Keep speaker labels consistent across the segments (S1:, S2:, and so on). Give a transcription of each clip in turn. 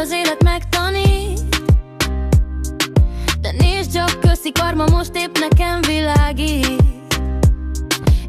S1: az élet megtanít. De nézd csak, köszi karma, most épp nekem világít.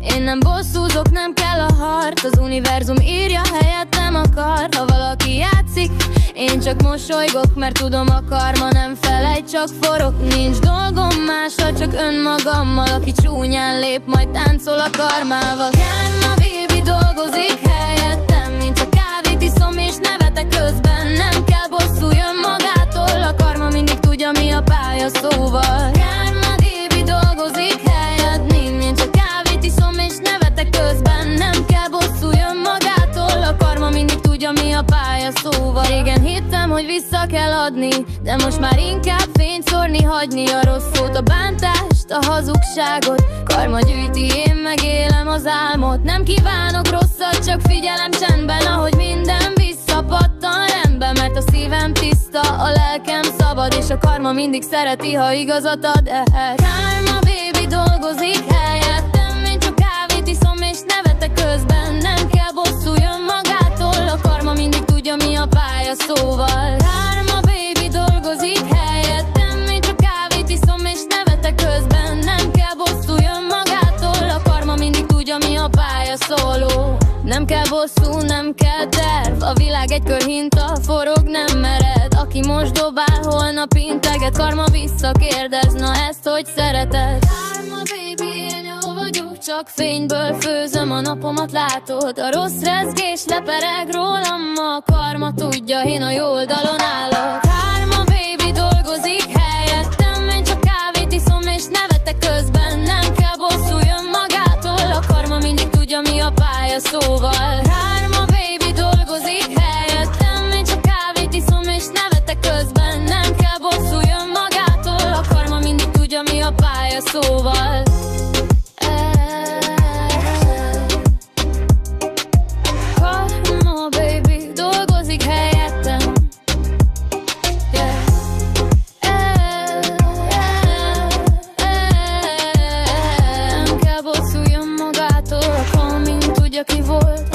S1: Én nem bosszúzok, nem kell a harc, az univerzum írja, helyett nem akar. Ha valaki játszik, én csak mosolygok, mert tudom, a karma nem felejt, csak forog. Nincs dolgom mással, csak önmagammal, aki csúnyán lép, majd táncol a karmával. Karma baby dolgozik helyettem, mint a kávét iszom és nevetek közben. Nem kell bosszuljon magától, a karma mindig tudja, mi a pálya, szóval karma baby dolgozik helyettem, mint a kávét iszom és nevetek közben. Nem kell bosszuljon magától, a karma mindig tudja, mi a pálya, szóval. Régen hittem, hogy vissza kell adni, de most már inkább fényt szórni, hagyni a rossz szót, a bántást, a hazugságot. Karma gyűjti, én megélem az álmot. Nem kívánok rosszat, csak figyelem csendben, ahogy minden visszapattan rendbe, mert a szívem tiszta, a lelkem szabad, és a karma mindig szereti, ha igazat ad ehhez. Karma baby dolgozik helyettem, én csak kávét iszom és nevetek közben. Nem kell bosszuljon magától, a karma mindig tudja, mi a pálya, szóval karma baby dolgozik helyettem, én csak kávét iszom és nevetek közben. Nem kell bosszuljon magától, a karma mindig tudja, mi a pálya, szóló. Nem kell bosszú, nem kell terv, a világ egy körhinta, forog, nem mered. Aki most dobál, holnap integet, karma visszakérdez, na ezt hogy szereted? Karma baby, én jó vagyok, csak fényből főzöm a napomat, látod? A rossz rezgés lepereg rólam, a karma tudja, én a jó oldalon állok. Karma baby dolgozik helyettem, én csak kávét iszom és nevetek közben. Nem kell bosszuljon magától, a karma mindig tudja, mi a pálya, szóval karma baby dolgozik helyettem, én csak kávét iszom és nevetek közben. Nem kell bosszuljon magától, a karma mindig tudja, mi a pálya, szóval karma baby dolgozik helyettem. Nem kell bosszuljon magától, a karma mindig tudja, ki volt.